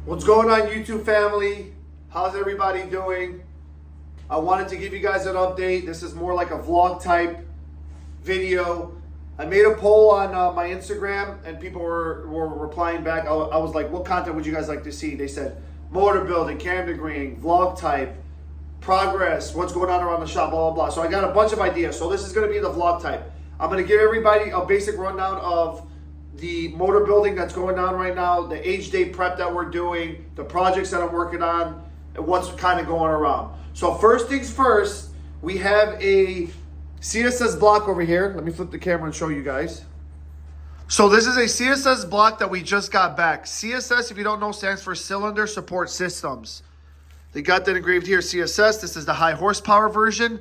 What's going on, YouTube family? How's everybody doing? I wanted to give you guys an update. This is more like a vlog type video. I made a poll on my Instagram and people were replying back. I was like, what content would you guys like to see? They said motor building, cam degreeing, vlog type, progress, what's going on around the shop, blah, blah, blah. So I got a bunch of ideas. So this is going to be the vlog type. I'm going to give everybody a basic rundown of the motor building that's going on right now, the age day prep that we're doing, the projects that I'm working on, and what's kind of going around. So first things first, we have a CSS block over here. Let me flip the camera and show you guys. So this is a CSS block that we just got back. CSS, if you don't know, stands for Cylinder Support Systems. They got that engraved here, CSS. This is the high horsepower version.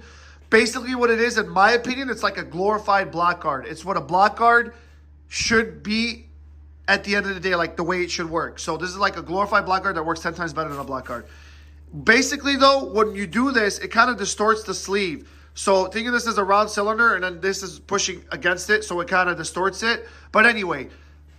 Basically what it is, in my opinion, it's like a glorified block guard. It's what a block guard should be at the end of the day, like the way it should work. So this is like a glorified block guard that works 10 times better than a block guard. Basically though, when you do this, it kind of distorts the sleeve. So think of this as a round cylinder and then this is pushing against it, so it kind of distorts it. But anyway,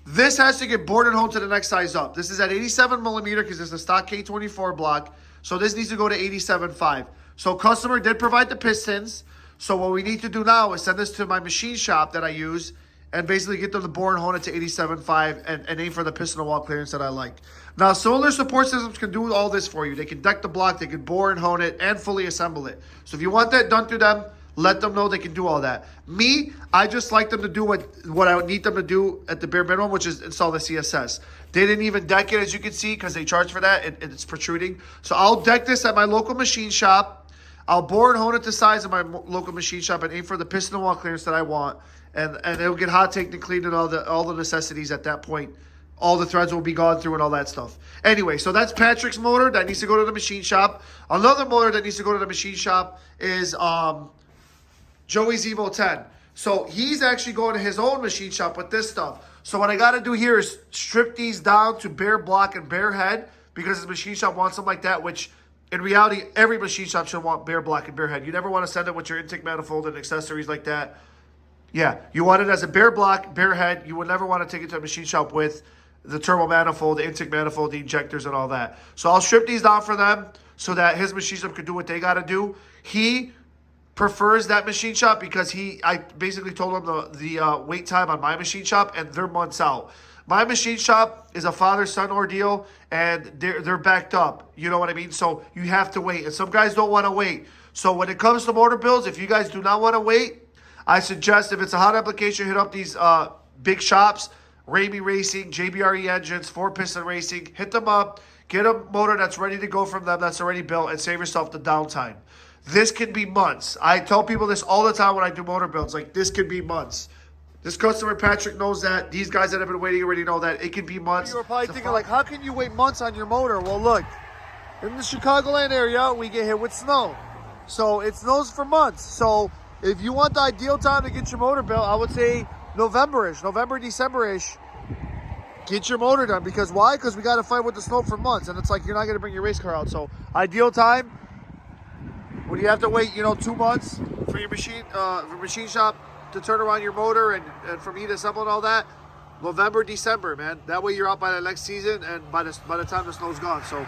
this has to get bored and honed to the next size up. This is at 87 millimeter because it's a stock K24 block. So this needs to go to 87.5. So customer did provide the pistons. So what we need to do now is send this to my machine shop that I use and basically get them to bore and hone it to 87.5 and aim for the piston wall clearance that I like. Now, cylinder support systems can do all this for you. They can deck the block, they can bore and hone it, and fully assemble it. So if you want that done through them, let them know they can do all that. Me, I just like them to do what I would need them to do at the bare minimum, which is install the CSS. They didn't even deck it, as you can see, because they charge for that. It's protruding. So I'll deck this at my local machine shop. I'll bore and hone it to size of my local machine shop and aim for the piston wall clearance that I want. And it'll get hot tanked and cleaned and all the necessities at that point. All the threads will be gone through and all that stuff. Anyway, so that's Patrick's motor that needs to go to the machine shop. Another motor that needs to go to the machine shop is Joey's Evo 10. So he's actually going to his own machine shop with this stuff. So what I got to do here is strip these down to bare block and bare head because his machine shop wants them like that, which in reality, every machine shop should want bare block and bare head. You never want to send it with your intake manifold and accessories like that. Yeah, you want it as a bare block, bare head. You would never want to take it to a machine shop with the turbo manifold, the intake manifold, the injectors, and all that. So I'll strip these down for them so that his machine shop can do what they got to do. He prefers that machine shop because I basically told him the wait time on my machine shop, and they're months out. My machine shop is a father-son ordeal, and they're backed up. You know what I mean? So you have to wait, and some guys don't want to wait. So when it comes to motor builds, if you guys do not want to wait, I suggest if it's a hot application, hit up these big shops, Ramey Racing, JBRE Engines, 4-Piston Racing. Hit them up. Get a motor that's ready to go from them, that's already built, and save yourself the downtime. This can be months. I tell people this all the time when I do motor builds. Like, this could be months. This customer, Patrick, knows that. These guys that have been waiting already know that. It can be months. You're probably thinking, like, how can you wait months on your motor? Well, look, in the Chicagoland area, we get hit with snow. So it snows for months. So if you want the ideal time to get your motor built, I would say November-ish, November, December-ish. Get your motor done. Because why? Because we got to fight with the snow for months. And it's like you're not going to bring your race car out. So ideal time, when you have to wait, 2 months for your machine shop to turn around your motor and for me to assemble and all that, November, December, man. That way you're out by the next season and by the time the snow's gone. So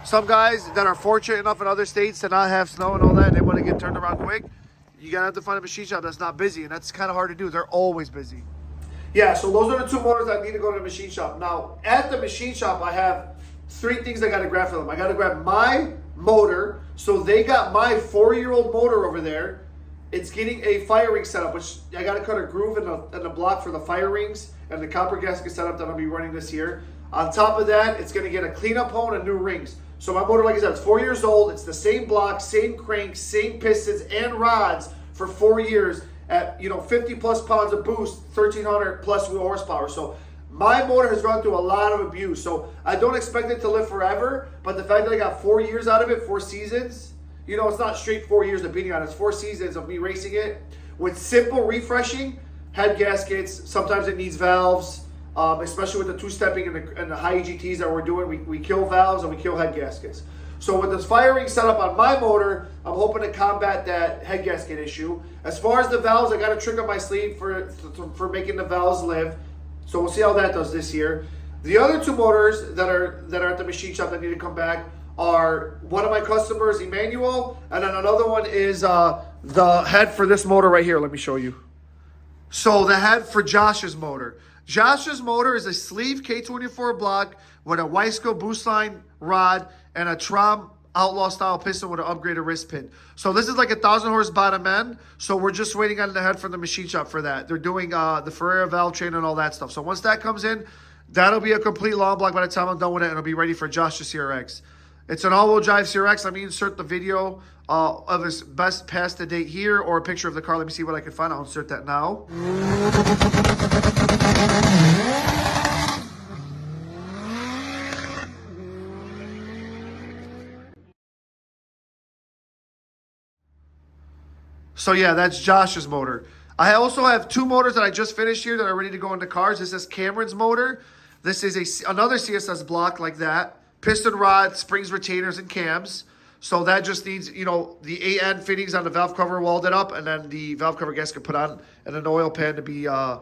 some guys that are fortunate enough in other states to not have snow and all that, and they want to get turned around quick, you gotta have to find a machine shop that's not busy, and that's kind of hard to do. They're always busy. Yeah, so those are the 2 motors that need to go to the machine shop. Now, at the machine shop, I have 3 things I gotta grab for them. I gotta grab my motor. So they got my 4-year-old motor over there. It's getting a fire ring setup, which I gotta cut a groove in the block for the fire rings and the copper gasket setup that I'll be running this year. On top of that, it's gonna get a cleanup hole and new rings. So my motor, like I said, it's 4 years old. It's the same block, same crank, same pistons and rods for 4 years at 50 plus pounds of boost, 1,300 plus wheel horsepower. So my motor has gone through a lot of abuse. So I don't expect it to live forever, but the fact that I got 4 years out of it, 4 seasons, it's not straight 4 years of beating on it. It's 4 seasons of me racing it with simple refreshing, head gaskets. Sometimes it needs valves. Especially with the 2-stepping and the high EGTs that we're doing, we kill valves and we kill head gaskets. So with this fire ring setup on my motor, I'm hoping to combat that head gasket issue. As far as the valves, I got a trick up my sleeve for making the valves live. So we'll see how that does this year. The other two motors that are at the machine shop that need to come back are one of my customers, Emmanuel, and then another one is the head for this motor right here. Let me show you. So the head for Josh's motor. Josh's motor is a sleeve K24 block with a Wiseco boost line rod and a Trom Outlaw style piston with an upgraded wrist pin. So this is like 1,000 horse bottom end. So we're just waiting on the head from the machine shop for that. They're doing the Ferrari valve train and all that stuff. So once that comes in, that'll be a complete long block by the time I'm done with it, and it'll be ready for Josh's CRX. It's an all-wheel drive CRX. Let me insert the video of his best past the date here, or a picture of the car. Let me see what I can find. I'll insert that now. So yeah, that's Josh's motor. I also have two motors that I just finished here that are ready to go into cars. This is Cameron's motor. This is another CSS block like that. Piston rod, springs, retainers, and cams. So that just needs, you know, the AN fittings on the valve cover welded up, and then the valve cover gasket put on, and an oil pan to be a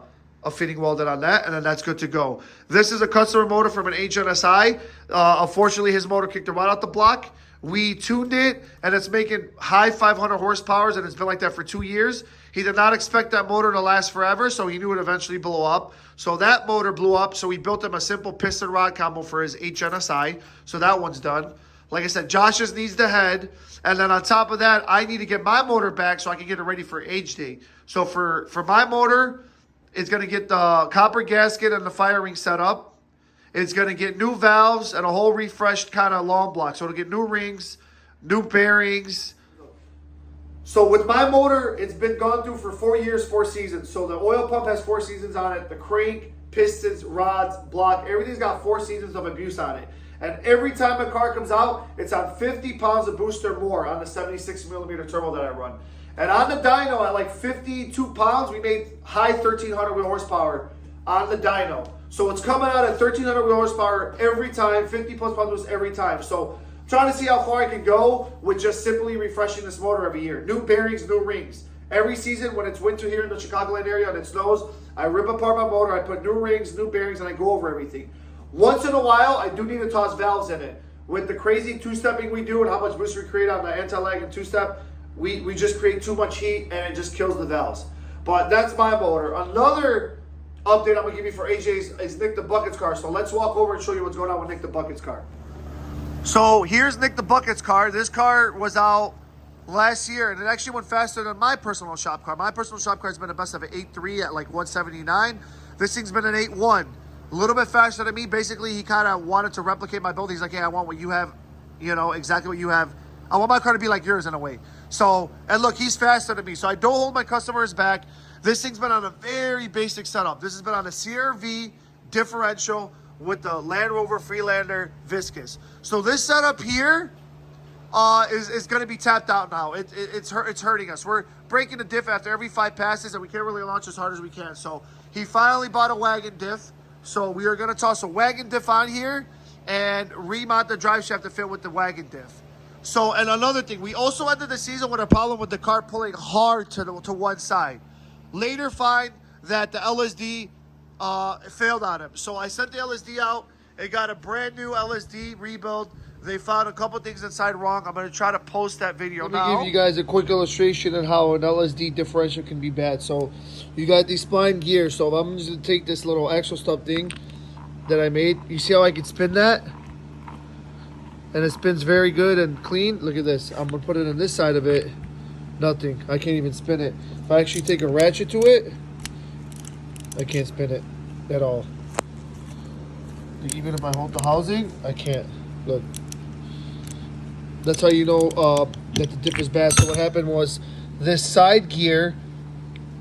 fitting welded on that, and then that's good to go. This is a customer motor from an HNSI. Unfortunately, his motor kicked the rod out the block. We tuned it, and it's making high 500 horsepower, and it's been like that for 2 years. He did not expect that motor to last forever, so he knew it eventually blow up. So that motor blew up, so we built him a simple piston rod combo for his HNSI. So that one's done. Like I said, Josh's needs the head. And then on top of that, I need to get my motor back so I can get it ready for age day. So for my motor, it's going to get the copper gasket and the fire ring set up. It's going to get new valves and a whole refreshed kind of long block. So it'll get new rings, new bearings. So with my motor, it's been gone through for 4 years, 4 seasons. So the oil pump has 4 seasons on it. The crank, pistons, rods, block, everything's got 4 seasons of abuse on it. And every time a car comes out, it's on 50 pounds of booster more on the 76 millimeter turbo that I run. And on the dyno at like 52 pounds, we made high 1,300 wheel horsepower on the dyno. So it's coming out at 1,300 wheel horsepower every time, 50 plus pounds every time. So I'm trying to see how far I can go with just simply refreshing this motor every year. New bearings, new rings. Every season when it's winter here in the Chicagoland area and it snows, I rip apart my motor, I put new rings, new bearings, and I go over everything. Once in a while, I do need to toss valves in it. With the crazy two-stepping we do and how much boost we create on the anti-lag and two-step, we just create too much heat and it just kills the valves. But that's my motor. Another update I'm going to give you for AJ's is Nick the Bucket's car. So let's walk over and show you what's going on with Nick the Bucket's car. So here's Nick the Bucket's car. This car was out last year, and it actually went faster than my personal shop car. My personal shop car has been the best of an 8.3 at like 179. This thing's been an 8.1. A little bit faster than me. Basically, he kind of wanted to replicate my build. He's like, hey, I want what you have, you know, exactly what you have. I want my car to be like yours in a way. So, and look, he's faster than me. So I don't hold my customers back. This thing's been on a very basic setup. This has been on a CR-V differential with the Land Rover Freelander viscous. So this setup here is going to be tapped out now. It's hurting us. We're breaking the diff after every 5 passes, and we can't really launch as hard as we can. So he finally bought a wagon diff. So we are going to toss a wagon diff on here and remount the drive shaft to fit with the wagon diff. So, and another thing, we also ended the season with a problem with the car pulling hard to one side. Later find that the LSD failed on him. So I sent the LSD out. It got a brand new LSD rebuild. They found a couple things inside wrong. I'm going to try to post that video now. Let me give you guys a quick illustration on how an LSD differential can be bad. So you got these spline gears. So I'm just going to take this little axle stub thing that I made. You see how I can spin that? And it spins very good and clean. Look at this. I'm going to put it on this side of it. Nothing. I can't even spin it. If I actually take a ratchet to it, I can't spin it at all. Even if I hold the housing, I can't. Look. That's how you know that the diff is bad. So what happened was this side gear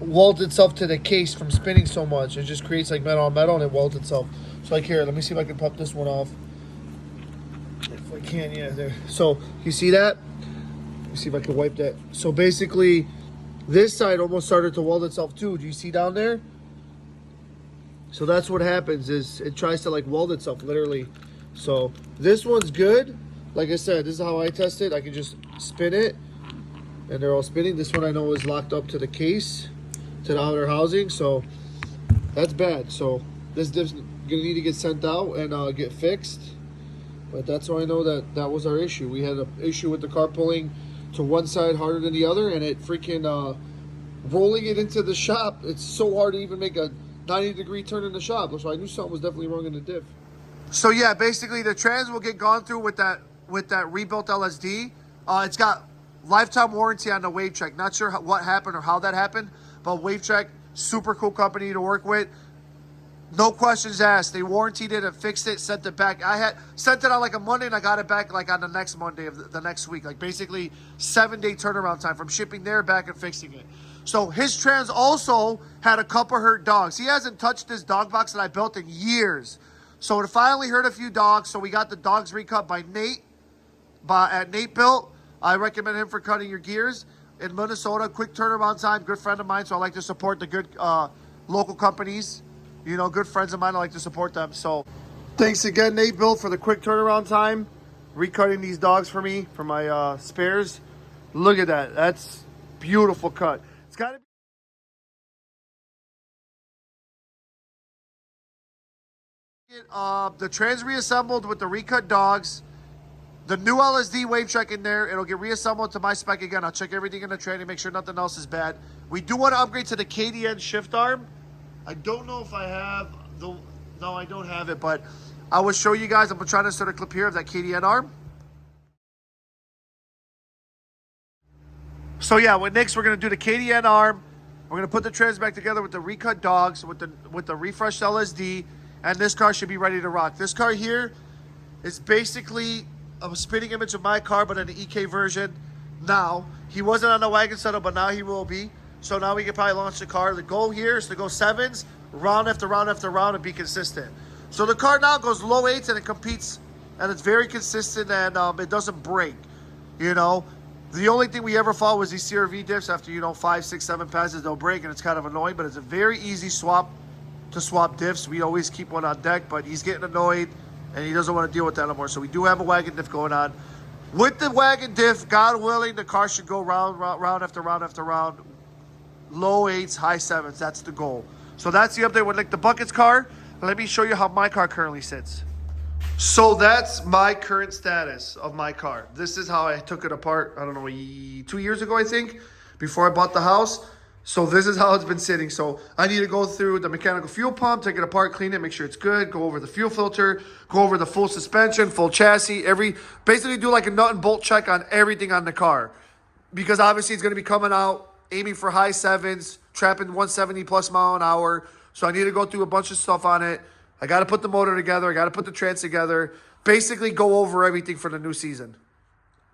welded itself to the case from spinning so much. It just creates like metal on metal and it welds itself. So like here, let me see if I can pop this one off. If I can, yeah, there. So you see that? Let me see if I can wipe that. So basically, this side almost started to weld itself too. Do you see down there? So that's what happens is it tries to like weld itself literally. So this one's good. Like I said, this is how I test it. I can just spin it and they're all spinning. This one I know is locked up to the case, to the outer housing. So that's bad. So this gonna need to get sent out and get fixed. But that's how I know that was our issue. We had an issue with the car pulling to one side harder than the other, and it freaking rolling it into the shop. It's so hard to even make a 90-degree turn in the shop. So I knew something was definitely wrong in the diff. So yeah, basically the trans will get gone through with that rebuilt LSD. It's got lifetime warranty on the wave check. Not sure what happened or how that happened, but wave check, super cool company to work with. No questions asked. They warranted it and fixed it, sent it back. I had sent it on like a Monday and I got it back like on the next Monday of the next week. Like basically 7-day turnaround time from shipping there back and fixing it. So his trans also had a couple hurt dogs. He hasn't touched this dog box that I built in years. So it finally hurt a few dogs. So we got the dogs recut by Nate, at Nate Built. I recommend him for cutting your gears in Minnesota. Quick turnaround time, good friend of mine. So I like to support the good local companies. You know, good friends of mine, I like to support them. So thanks again, Nate Built, for the quick turnaround time. Recutting these dogs for me, for my spares. Look at that. That's beautiful cut. It's got to be... the trans reassembled with the recut dogs. The new LSD wave check in there. It'll get reassembled to my spec again. I'll check everything in the training, make sure nothing else is bad. We do want to upgrade to the KDN shift arm. I don't know if I have the... No, I don't have it, but I will show you guys. I'm trying to insert a clip here of that KDN arm. So yeah, with Nick's, we're going to do the KDN arm. We're going to put the trans back together with the recut dogs, with the refreshed LSD, and this car should be ready to rock. This car here is basically a spitting image of my car, but in the EK version now. He wasn't on the wagon setup, but now he will be. So now we can probably launch the car. The goal here is to go 7s, round after round after round, and be consistent. So the car now goes low 8s, and it competes, and it's very consistent, and it doesn't break, you know. The only thing we ever fought was these CRV diffs. After, you know, 5, 6, 7 passes, they'll break, and it's kind of annoying, but it's a very easy swap to swap diffs. We always keep one on deck, but he's getting annoyed, and he doesn't want to deal with that anymore. So we do have a wagon diff going on. With the wagon diff, God willing, the car should go round after round after round. Low 8s, high 7s. That's the goal. So that's the update with Nick the Bucket's car. Let me show you how my car currently sits. So that's my current status of my car. This is how I took it apart, I don't know, 2 years ago, I think, before I bought the house. So this is how it's been sitting. So I need to go through the mechanical fuel pump, take it apart, clean it, make sure it's good, go over the fuel filter, go over the full suspension, full chassis, basically do like a nut and bolt check on everything on the car. Because obviously it's going to be coming out, aiming for high 7s, trapping 170 plus mile an hour. So I need to go through a bunch of stuff on it. I got to put the motor together. I got to put the trans together. Basically go over everything for the new season.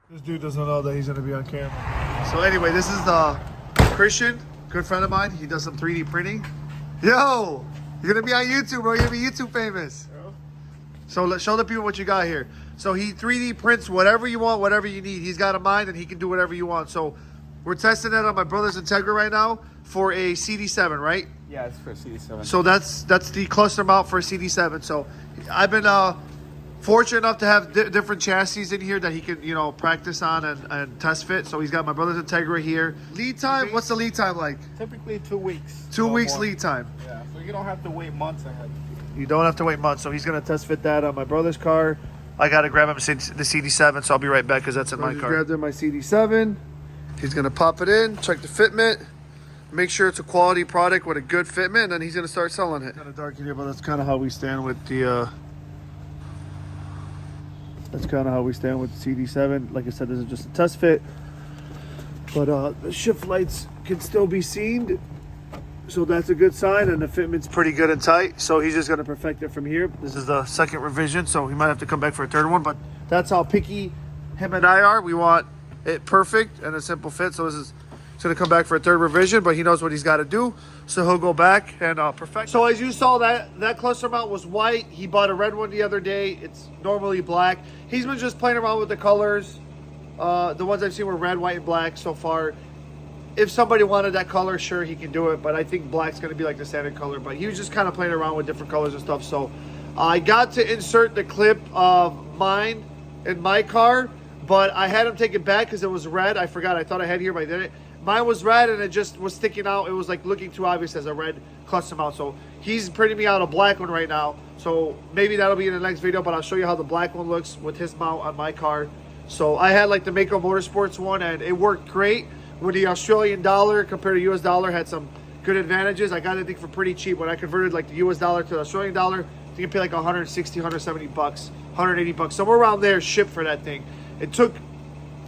This dude doesn't know that he's going to be on camera. So anyway, this is the Cristhian, good friend of mine. He does some 3D printing. Yo, you're going to be on YouTube, bro. You're going to be YouTube famous. Yeah. So let's show the people what you got here. So he 3D prints whatever you want, whatever you need. He's got a mind and he can do whatever you want. So we're testing it on my brother's Integra right now for a CD7, right? Yeah, it's for a CD7. So that's the cluster mount for a CD7. So I've been fortunate enough to have different chassis in here that he can, you know, practice on and test fit. So he's got my brother's Integra here. Lead time, what's the lead time like? Typically 2 weeks. 2 weeks lead time. Yeah, so you don't have to wait months ahead. You don't have to wait months. So he's going to test fit that on my brother's car. I got to grab him the CD7, so I'll be right back because that's in my car. Grabbed in my CD7. He's going to pop it in, check the fitment, make sure it's a quality product with a good fitment, and then he's going to start selling it. Kind of dark in here, but that's kind of how we stand with the CD7. Like I said, this is just a test fit, but the shift lights can still be seen, so that's a good sign, and the fitment's pretty good and tight. So he's just going to perfect it from here. This is the second revision, so he might have to come back for a third one, but that's how picky him and I are. We want it perfect and a simple fit. So this is going to come back for a third revision, but he knows what he's got to do, so he'll go back and perfect. So as you saw, that cluster mount was white. He bought a red one the other day. It's normally black. He's been just playing around with the colors. The ones I've seen were red, white, and black so far. If somebody wanted that color, sure, he can do it, but I think black's going to be like the standard color. But he was just kind of playing around with different colors and stuff. So I got to insert the clip of mine in my car, but I had him take it back because it was red. I forgot. I thought I had here, but I didn't. Mine was red, and it just was sticking out. It was like looking too obvious as a red cluster mount. So he's printing me out a black one right now. So maybe that'll be in the next video, but I'll show you how the black one looks with his mount on my car. So I had like the Mako Motorsports one, and it worked great. With the Australian dollar compared to US dollar, had some good advantages. I got it, I think, for pretty cheap. When I converted like the US dollar to the Australian dollar, I think you pay like 160, 170 bucks, 180 bucks, somewhere around there shipped for that thing. It took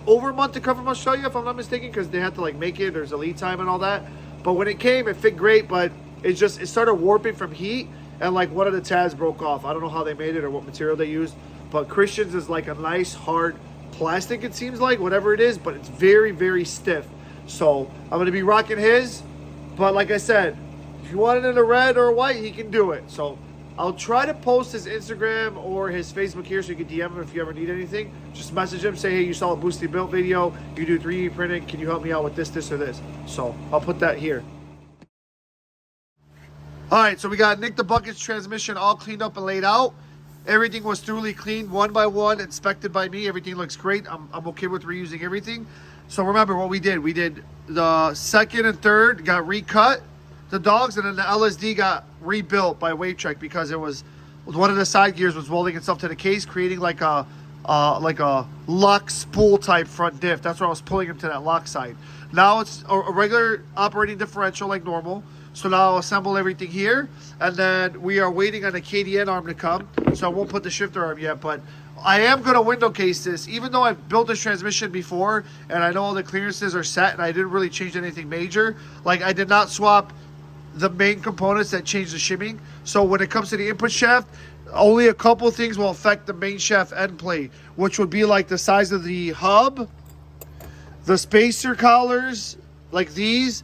over a month to come from Australia, if I'm not mistaken, because they had to like make it. There's a lead time and all that. But when it came, it fit great, but it started warping from heat, and like one of the tabs broke off. I don't know how they made it or what material they used, but Cristhian's is like a nice hard plastic, it seems like, whatever it is, but it's very, very stiff. So I'm going to be rocking his, but like I said, if you want it in a red or a white, he can do it. So I'll try to post his Instagram or his Facebook here, so you can DM him if you ever need anything. Just message him, say, hey, you saw a Boosty Built video, you do 3D printing, can you help me out with this, this, or this? So I'll put that here. All right, so we got Nick the Bucket's transmission all cleaned up and laid out. Everything was thoroughly cleaned, one by one, inspected by me. Everything looks great. I'm okay with reusing everything. So remember what we did. We did the second and third got recut, the dogs, and then the LSD got rebuilt by Wave Trek because it was one of the side gears was welding itself to the case, creating like a lock spool type front diff. That's where I was pulling him to that lock side. Now it's a regular operating differential like normal. So now I'll assemble everything here, and then we are waiting on the KDN arm to come. So I won't put the shifter arm yet, but I am going to window case this. Even though I've built this transmission before, and I know all the clearances are set, and I didn't really change anything major. Like, I did not swap the main components that change the shimming. So when it comes to the input shaft, only a couple things will affect the main shaft end plate, which would be like the size of the hub, the spacer collars, like these.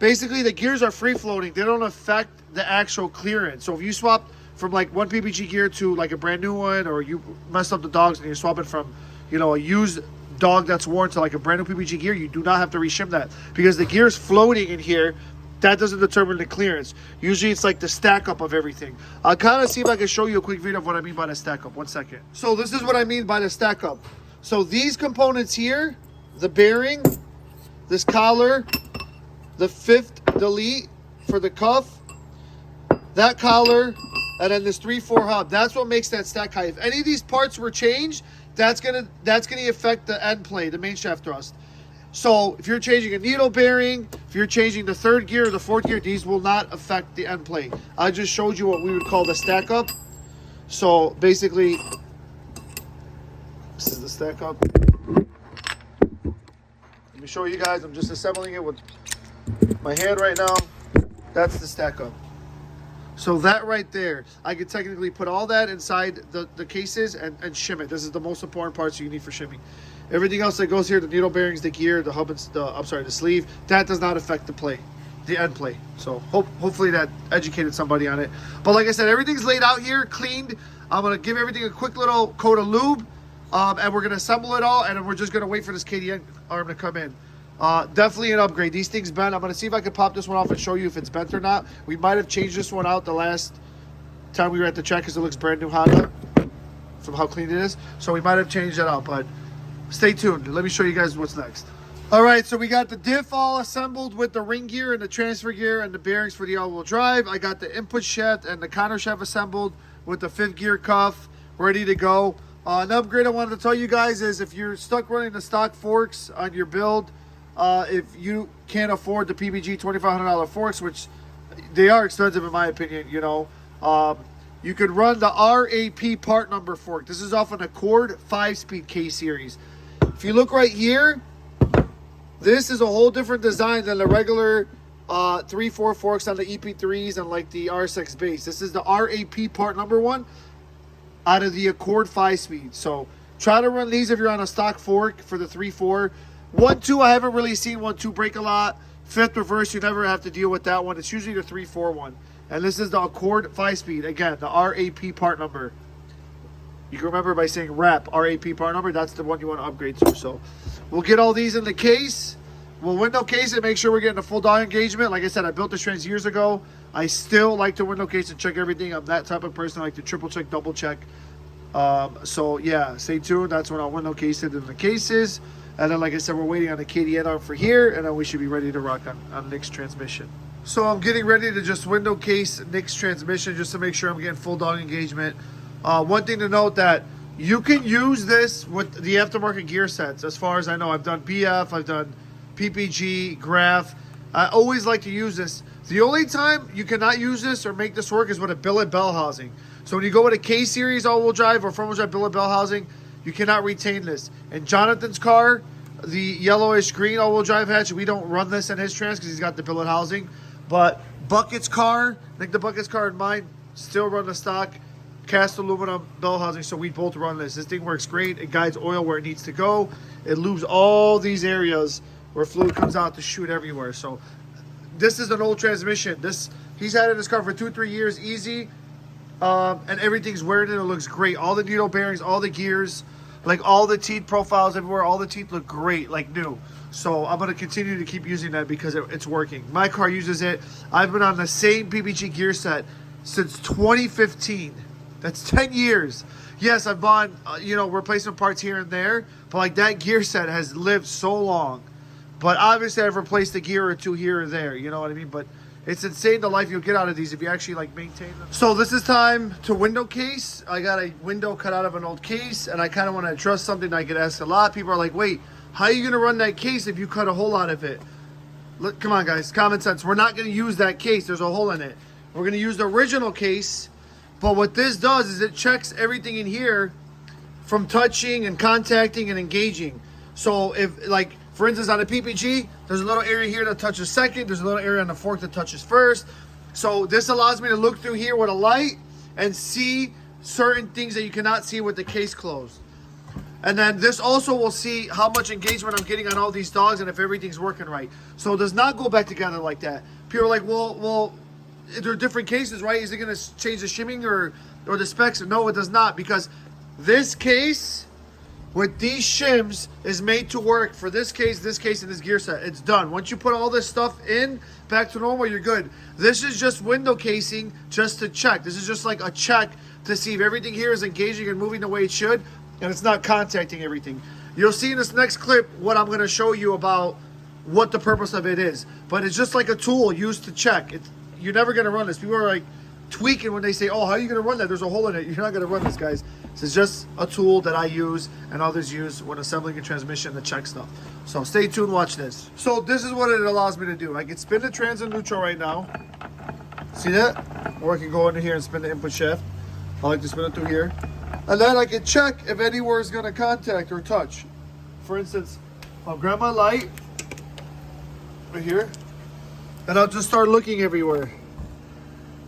Basically, the gears are free floating. They don't affect the actual clearance. So if you swap from like one PPG gear to like a brand new one, or you messed up the dogs and you're swapping from, you know, a used dog that's worn to like a brand new PPG gear, you do not have to reshim that because the gear is floating in here. That doesn't determine the clearance. Usually it's like the stack up of everything. I'll kind of see if I can show you a quick video of what I mean by the stack up. 1 second. So this is what I mean by the stack up. So these components here, the bearing, this collar, the fifth delete for the cuff, that collar, and then this 3/4 hub. That's what makes that stack high. If any of these parts were changed, that's gonna affect the end plate, the main shaft thrust. So if you're changing a needle bearing, if you're changing the third gear or the fourth gear, these will not affect the end plate. I just showed you what we would call the stack up. So basically, this is the stack up. Let me show you guys. I'm just assembling it with my hand right now. That's the stack up. So that right there, I could technically put all that inside the cases and shim it. This is the most important parts you need for shimming. Everything else that goes here, the needle bearings, the gear, the hub, and the sleeve, that does not affect the plate, the end plate. So hopefully that educated somebody on it. But like I said, everything's laid out here, cleaned. I'm gonna give everything a quick little coat of lube, and we're gonna assemble it all, and then we're just gonna wait for this KDN arm to come in. Definitely an upgrade. These things bent. I'm going to see if I can pop this one off and show you if it's bent or not. We might have changed this one out the last time we were at the track because it looks brand new Honda from how clean it is. So we might have changed that out, but stay tuned. Let me show you guys what's next. All right, so we got the diff all assembled with the ring gear and the transfer gear and the bearings for the all-wheel drive. I got the input shaft and the counter shaft assembled with the fifth gear cuff ready to go. An upgrade I wanted to tell you guys is if you're stuck running the stock forks on your build, if you can't afford the PBG $2,500 forks, which they are expensive in my opinion, you know, you could run the RAP part number fork. This is off an Accord 5-speed K series. If you look right here, this is a whole different design than the regular 3/4 forks on the EP3s and like the RSX base. This is the RAP part number 1 out of the Accord 5-speed. So try to run these if you're on a stock fork for the 3/4. 1/2, I haven't really seen 1/2 break a lot. Fifth reverse, you never have to deal with that one. It's usually the 3/4 one. And this is the Accord 5-speed. Again, the RAP part number. You can remember by saying RAP, RAP part number. That's the one you want to upgrade to. So we'll get all these in the case. We'll window case it, make sure we're getting a full dog engagement. Like I said, I built this trans years ago. I still like to window case and check everything. I'm that type of person. I like to triple check, double check. So yeah, stay tuned. That's when I'll window case it in the cases. And then, like I said, we're waiting on the KDN arm for here, and then we should be ready to rock on Nick's transmission. So I'm getting ready to just window case Nick's transmission just to make sure I'm getting full dog engagement. One thing to note that you can use this with the aftermarket gear sets. As far as I know, I've done BF, I've done PPG, Graph. I always like to use this. The only time you cannot use this or make this work is with a billet bell housing. So when you go with a K-Series all-wheel drive or front-wheel drive billet bell housing, you cannot retain this. In Jonathan's car, the yellowish green all-wheel drive hatch, we don't run this in his trans because he's got the billet housing. But Bucket's car, Nick the Bucket's car and mine, still run the stock cast aluminum bell housing, so we both run this. This thing works great. It guides oil where it needs to go. It lubes all these areas where fluid comes out to shoot everywhere. So this is an old transmission. He's had it in his car for 2-3 years, easy. And everything's wearing in. It looks great. All the needle bearings, all the gears, like all the teeth profiles everywhere, all the teeth look great, like new. So I'm going to continue to keep using that because it's working. My car uses it. I've been on the same PPG gear set since 2015. That's 10 years. Yes, I've bought, replacement parts here and there, but like that gear set has lived so long. But obviously I've replaced a gear or two here or there, you know what I mean? But it's insane the life you'll get out of these if you actually like maintain them. So this is time to window case. I got a window cut out of an old case and I kind of want to address something I get asked a lot. People are like, wait, how are you going to run that case if you cut a hole out of it? Look, come on guys, common sense. We're not going to use that case. There's a hole in it. We're going to use the original case. But what this does is it checks everything in here from touching and contacting and engaging. So if, like, for instance, on a PPG, there's a little area here that touches second. There's a little area on the fork that touches first. So this allows me to look through here with a light and see certain things that you cannot see with the case closed. And then this also will see how much engagement I'm getting on all these dogs and if everything's working right. So it does not go back together like that. People are like, well, there are different cases, right? Is it going to change the shimming or the specs? No, it does not, because this case with these shims is made to work for this case, and this gear set. It's done. Once you put all this stuff in, back to normal, you're good. This is just window casing just to check. This is just like a check to see if everything here is engaging and moving the way it should, and it's not contacting everything. You'll see in this next clip what I'm going to show you about what the purpose of it is. But it's just like a tool used to check. You're never going to run this. People are like tweaking when they say, oh, how are you going to run that? There's a hole in it. You're not going to run this, guys. This is just a tool that I use and others use when assembling a transmission to check stuff. So stay tuned, watch this. So this is what it allows me to do. I can spin the trans in neutral right now. See that? Or I can go into here and spin the input shaft. I like to spin it through here. And then I can check if anywhere is going to contact or touch. For instance, I'll grab my light right here. And I'll just start looking everywhere.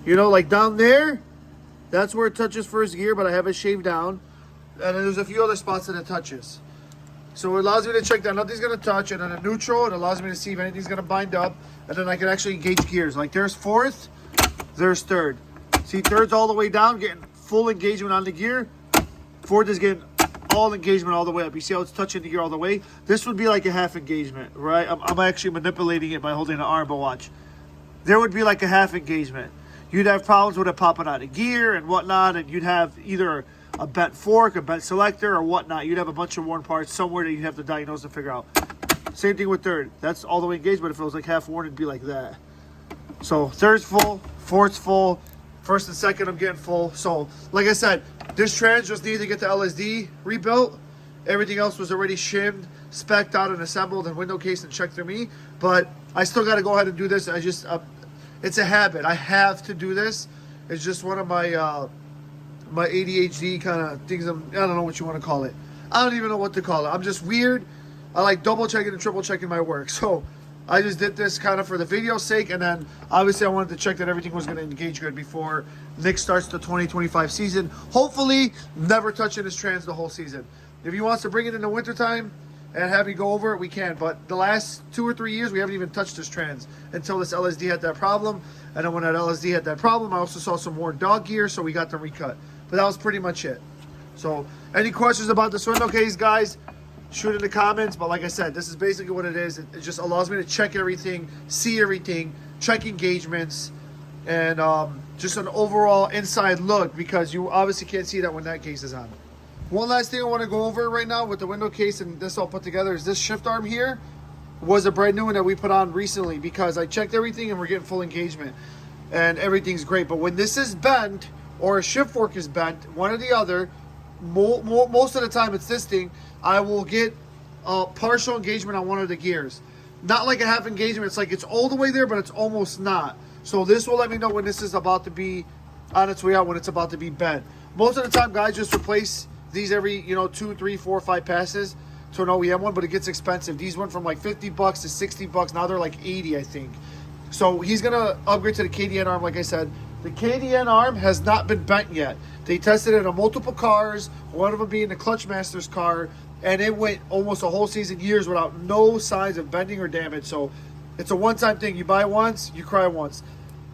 You know, like down there, that's where it touches first gear, but I have it shaved down. And then there's a few other spots that it touches. So it allows me to check that nothing's going to touch. And then a neutral, it allows me to see if anything's going to bind up. And then I can actually engage gears. Like there's fourth, there's third. See, third's all the way down, getting full engagement on the gear. Fourth is getting all engagement all the way up. You see how it's touching the gear all the way? This would be like a half engagement, right? I'm actually manipulating it by holding the arm, but watch. There would be like a half engagement. You'd have problems with it popping out of gear and whatnot, and you'd have either a bent fork, a bent selector, or whatnot. You'd have a bunch of worn parts somewhere that you'd have to diagnose and figure out. Same thing with third. That's all the way engaged, but if it was like half worn, it'd be like that. So third's full, fourth's full, first and second I'm getting full. So like I said, this trans just needed to get the LSD rebuilt. Everything else was already shimmed, spec'd out and assembled and window cased and checked through me. But I still got to go ahead and do this. I just, it's a habit. I have to do this. It's just one of my my ADHD kind of things. I don't know what you want to call it. I don't even know what to call it. I'm just weird. I like double checking and triple checking my work. So I just did this kind of for the video's sake, and then obviously I wanted to check that everything was going to engage good before Nick starts the 2025 season. Hopefully, never touching his trans the whole season. If he wants to bring it in the wintertime and have me go over it, we can. But the last 2 or 3 years, we haven't even touched this trans until this LSD had that problem. And then when that LSD had that problem, I also saw some worn dog gear, so we got them recut. But that was pretty much it. So any questions about this window case, guys? Shoot in the comments. But like I said, this is basically what it is. It just allows me to check everything, see everything, check engagements, and just an overall inside look, because you obviously can't see that when that case is on. One last thing I want to go over right now with the window case and this all put together is this shift arm here. was a brand new one that we put on recently because I checked everything and we're getting full engagement and everything's great. But when this is bent or a shift fork is bent, one or the other, most of the time it's this thing, I will get a partial engagement on one of the gears. Not like a half engagement. It's like it's all the way there, but it's almost not. So this will let me know when this is about to be on its way out, when it's about to be bent. Most of the time, guys just replace these every 2, 3, 4, 5 passes to an OEM one, but it gets expensive. These went from like $50 to $60. Now they're like 80, I think. So he's gonna upgrade to the KDN arm. Like I said, the KDN arm has not been bent yet. They tested it on multiple cars, one of them being the Clutch Master's car, and it went almost a whole season, years, without no signs of bending or damage. So it's a one-time thing. You buy once, you cry once.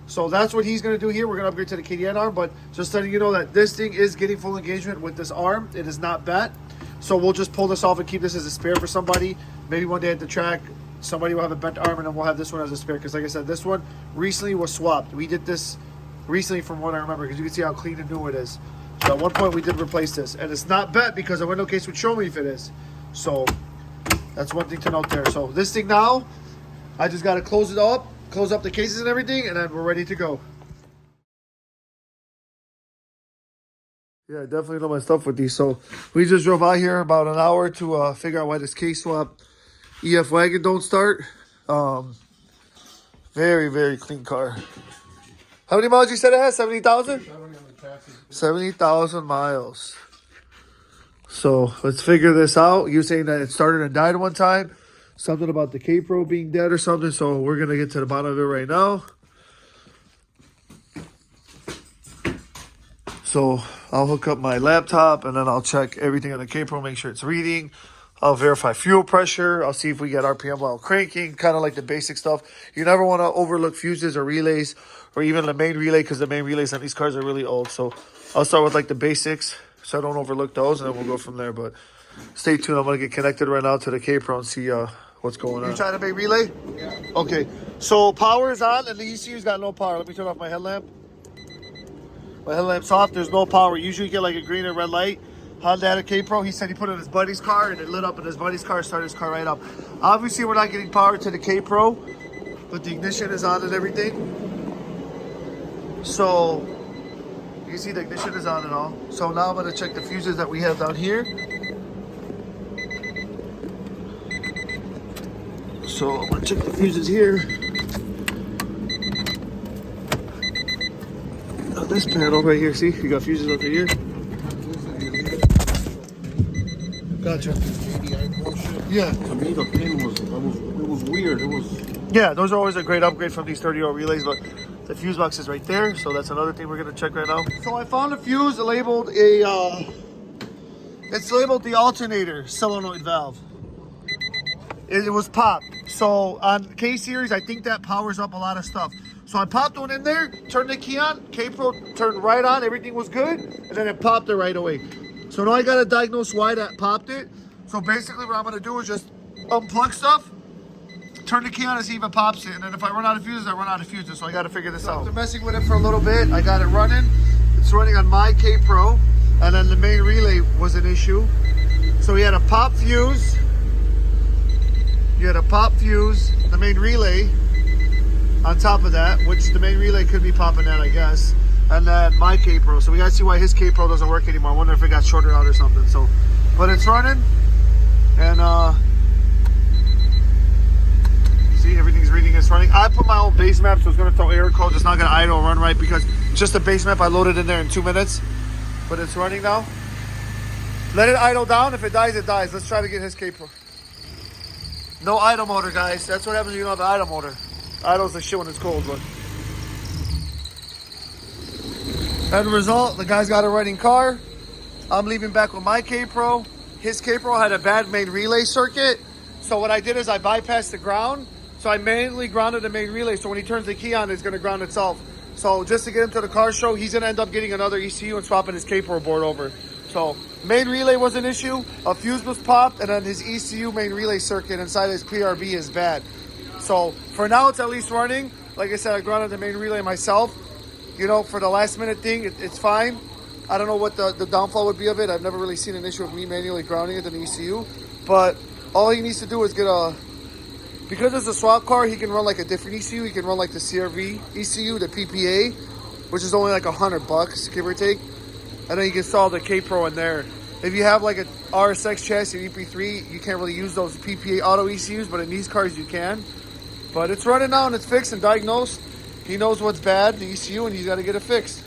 So that's what he's going to do here. We're going to upgrade to the KDN arm, but just letting you know that this thing is getting full engagement with this arm. It is not bent. So we'll just pull this off and keep this as a spare for somebody. Maybe one day at the track, somebody will have a bent arm, and then we'll have this one as a spare. Because like I said, this one recently was swapped. We did this recently from what I remember, because you can see how clean and new it is. So at one point we did replace this, and it's not bent because the window case would show me if it is. So that's one thing to note there. So this thing now, I just got to close up the cases and everything, and then we're ready to go. Yeah, I definitely know my stuff with these. So we just drove out here about an hour to figure out why this case swap EF wagon don't start. Very, very clean car. How many miles you said it has? 70,000? 70,000 miles. So let's figure this out. You saying that it started and died one time. Something about the K-Pro being dead or something. So we're going to get to the bottom of it right now. So I'll hook up my laptop and then I'll check everything on the K-Pro, make sure it's reading. I'll verify fuel pressure. I'll see if we get RPM while cranking, kind of like the basic stuff. You never want to overlook fuses or relays or even the main relay, because the main relays on these cars are really old. So I'll start with like the basics so I don't overlook those, and then we'll go from there. But stay tuned. I'm going to get connected right now to the K-Pro and see what's going on. You trying to make relay? Yeah. Okay. So power is on and the ECU's got no power. Let me turn off my headlamp. My headlamp's off. There's no power. Usually you get like a green or red light. Honda had a K-Pro. He said he put it in his buddy's car and it lit up in his buddy's car, started his car right up. Obviously, we're not getting power to the K-Pro, but the ignition is on and everything. So you can see the ignition is on and all. So now I'm going to check the fuses that we have down here. So I'm going to check the fuses here. On this panel right here, see? You got fuses over here. Gotcha. Yeah. To me, the pin was weird. It was. Yeah, those are always a great upgrade from these 30-year-old relays, but the fuse box is right there, so that's another thing we're gonna check right now. So I found a fuse labeled it's labeled the alternator solenoid valve. It was popped. So on K series, I think that powers up a lot of stuff. So I popped one in there, turned the key on, K-Pro turned right on, everything was good, and then it popped it right away. So now I gotta diagnose why that popped it. So basically what I'm gonna do is just unplug stuff, turn the key on and see if it pops it. And then if I run out of fuses, I run out of fuses. So I gotta figure this out. After messing with it for a little bit, I got it running. It's running on my K-Pro. And then the main relay was an issue. So we had a pop fuse. You had a pop fuse, the main relay on top of that, which the main relay could be popping that, I guess. And then my K-Pro. So we gotta see why his K-Pro doesn't work anymore. I wonder if it got shorted out or something. So, but it's running, and see, everything's reading. It's running. I put my own base map, so it's gonna throw error codes. It's not gonna idle run right because just the base map I loaded in there in 2 minutes. But it's running now. Let it idle down. If it dies, it dies. Let's try to get his K-Pro. No idle motor, guys. That's what happens when you don't have the idle motor. Idle's the shit when it's cold, but. End result, the guy's got a running car. I'm leaving back with my K-Pro. His K-Pro had a bad main relay circuit. So what I did is I bypassed the ground. So I manually grounded the main relay. So when he turns the key on, it's gonna ground itself. So just to get him to the car show, he's gonna end up getting another ECU and swapping his K-Pro board over. So main relay was an issue. A fuse was popped, and then his ECU main relay circuit inside his PRB is bad. So for now, it's at least running. Like I said, I grounded the main relay myself. You know, for the last minute thing, it's fine. I don't know what the downfall would be of it. I've never really seen an issue of me manually grounding it in the ECU. But all he needs to do is get a Because it's a swap car, he can run like a different ECU. He can run like the CRV ECU, the PPA, which is only like $100, give or take. And then you can install the K-Pro in there. If you have like a RSX chassis or EP3, you can't really use those PPA auto ECUs, but in these cars you can. But it's running now and it's fixed and diagnosed. He knows what's bad, the ECU, and he's got to get it fixed.